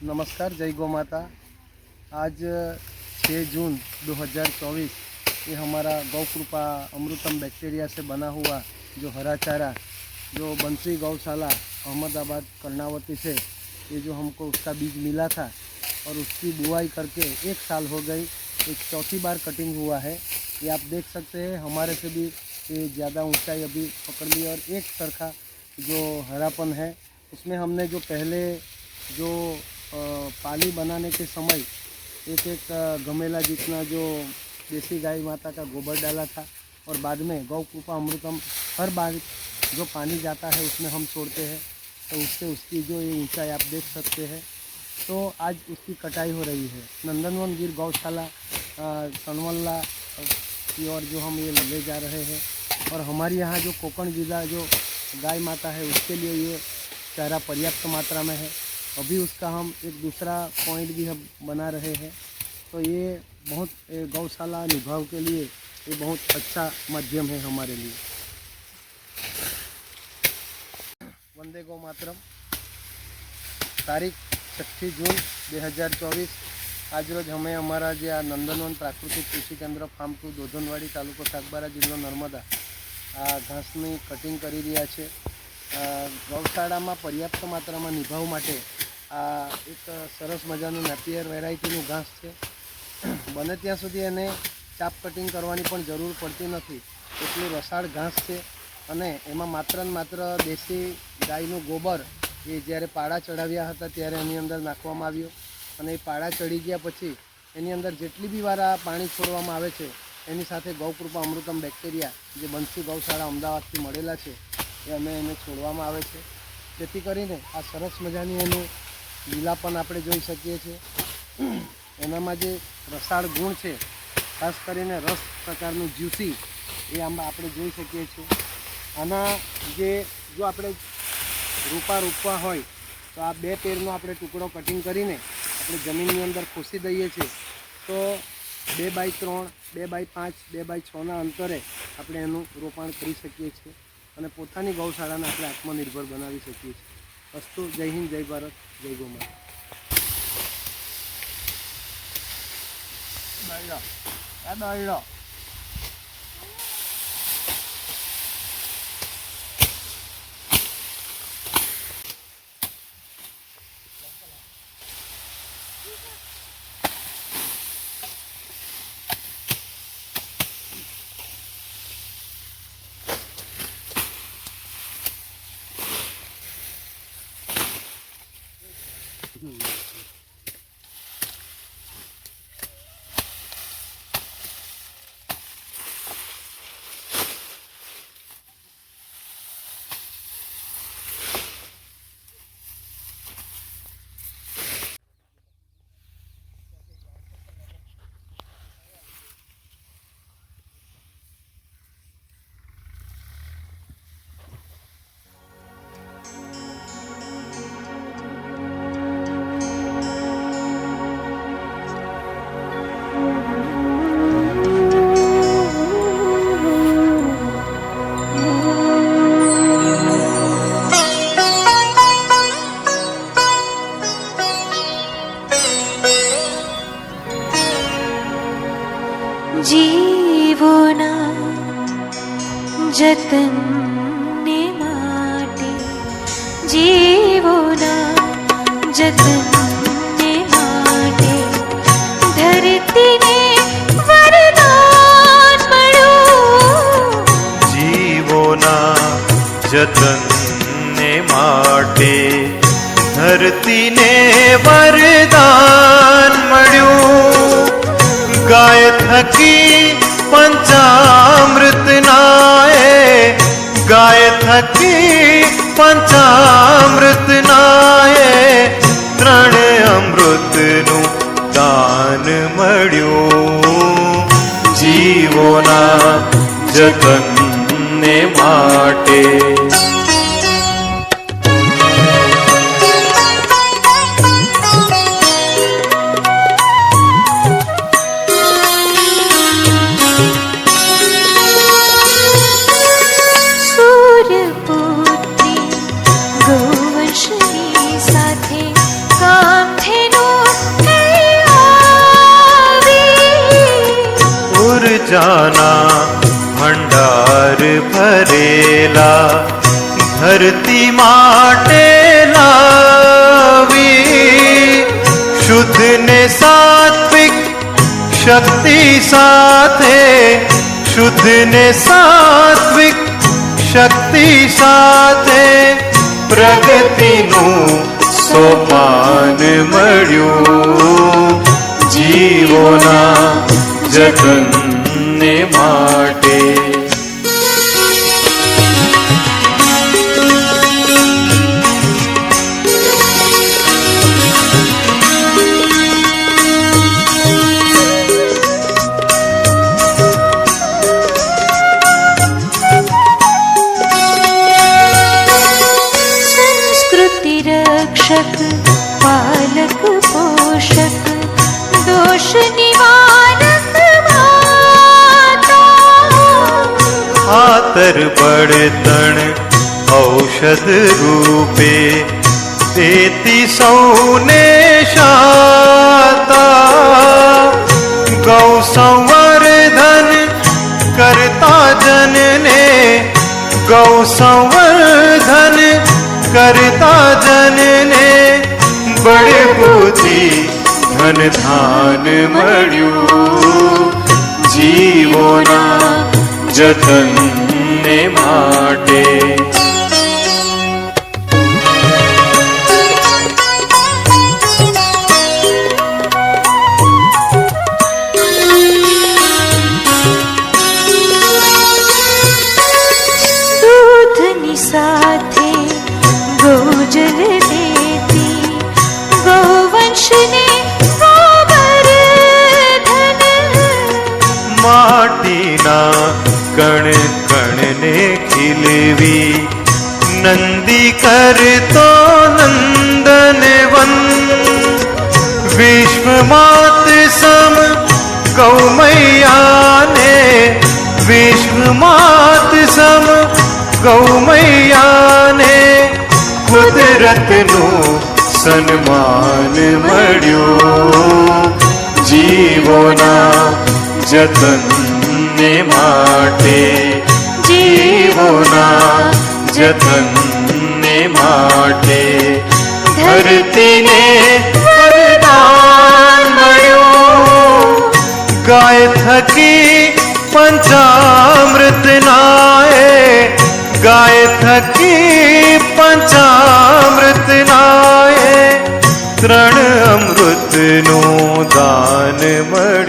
नमस्कार, जय गौ माता। आज 6 जून 2024 ये हमारा गौ कृपा अमृतम बैक्टीरिया से बना हुआ जो हरा चारा जो बंसी गौशाला अहमदाबाद कर्णावती से ये जो हमको उसका बीज मिला था और उसकी बुआई करके 1 साल हो गई। एक चौथी बार कटिंग हुआ है। ये आप देख सकते हैं, हमारे से भी ये ज़्यादा ऊंचाई अभी पकड़ ली और एक तरखा जो हरापन है उसमें हमने जो पहले जो पाली बनाने के समय एक गमेला जितना जो देसी गाय माता का गोबर डाला था और बाद में गौ कृपा अमृतम हर बार जो पानी जाता है उसमें हम छोड़ते हैं, तो उससे उसकी जो ये ऊंचाई आप देख सकते हैं। तो आज उसकी कटाई हो रही है। नंदनवन गिर गौशाला सनवल्ला की ओर जो हम ये ले जा रहे हैं और हमारे यहाँ जो कोकण गिदा जो गाय माता है उसके लिए ये चारा पर्याप्त मात्रा में है। अभी उसका हम एक दूसरा पॉइंट भी हम बना रहे हैं। तो ये बहुत गौशाला निभाव के लिए ये बहुत अच्छा माध्यम है हमारे लिए। वंदे गौ मातरम। तारीख 6 जून 2024 आज रोज हमें हमारा जो आ नंदनवन प्राकृतिक कृषि केन्द्र फार्म 2 दोधनवाड़ी तालुको सागबारा जिल्लो नर्मदा आ घासनी कटिंग करी रह्या छे। गौशाला में पर्याप्त मात्रा में निभाव माटे आ एक सरस मजाનું नेपियर वेरायटीનું घास है। बने ત્યાં સુધી એને ચાપ કટિંગ કરવાની પણ જરૂર પડતી નથી, એટલું રસાળ ઘાસ છે અને એમાં માત્ર ને માત્ર દેશી ગાયનું ગોબર એ જ્યારે પાડા ચડાવ્યા હતા ત્યારે એની અંદર નાખવામાં આવ્યું અને એ પાડા ચડી ગયા પછી એની અંદર જેટલી બી વાર આ પાણી છોડવામાં આવે છે એની સાથે ગૌકૃપા અમૃતમ બેક્ટેરિયા જે બંસી ગૌશાળા અમદાવાદથી મળેલા છે એ અમે એને છોડવામાં આવે છે, જેથી કરીને આ સરસ મજાની એનું લીલાપન આપણે જોઈ શકીએ છીએ। એનામાં જે રસાળ ગુણ છે, ખાસ કરીને રસ પ્રકારનું જ્યુસી એ આમાં આપણે જોઈ શકીએ છીએ। આના જે જો આપણે રોપા રોપવા હોય તો આ 2 પેરનો આપણે ટુકડો કટિંગ કરીને આપણે જમીનની અંદર ખોસી દઈએ છીએ તો 2x3, 2x5, 2x6ના અંતરે આપણે એનું રોપાણ કરી શકીએ છીએ અને પોતાની ગૌશાળાને આપણે આત્મનિર્ભર બનાવી શકીએ છીએ. અસ્તુ. જય હિન્દ, જય ભારત, જય ગૌ માતા. જીવોના જતનને માટે, જીવોના જતનને માટે ધરતીને વરદાન મળ્યું. જીવોના જતનને માટે ધરતીને વરદાન મળ્યું. ગાય થકી પંચામૃત નાએ, ગાય થકી પંચામૃત નાએ, 3 અમૃતનું દાન મળ્યું. જીવોના જતનને માટે જાના ભંડાર ભરેલા ધરતી માટે લાવી. શુદ્ધ ને સાત્વિક શક્તિ સાથે, શુદ્ધ ને સાત્વિક શક્તિ સાથે પ્રગતિનું સોપાન મળ્યું. જીવોના જતનને માટે સંસ્કૃતિ રક્ષક, પાલક પોષક, દોષ નિવારક ખાતર બળતણ ઔષધ રૂપે દેતી સૌને શાતા. ગૌ સંવર્ધન કરતા જનને, ગૌ સંવર્ધન કરતા જનને બળ બુદ્ધિ ધન ધાન મળ્યું. જીવોના જતનને માટે દૂધની સાથે ગૌજલ દેતી, ગૌવંશને માટીના કણ કણને ખીલવી. નંદ નંદી કરતો નંદન વન વિશ્વમાત સમ ગૌ મૈયાને વિશ્વમાત સમ ગૌ મૈયાને કુદરતનું સન્માન મળ્યું જીવોના જતનને માટે જીવોના જતનને માટે ધરતીને વરદાન મળ્યું ગાય થકી પંચામૃત નાએ ગાય થકી પંચામૃત નાએ ત્રણ અમૃતનું દાન મળ્યું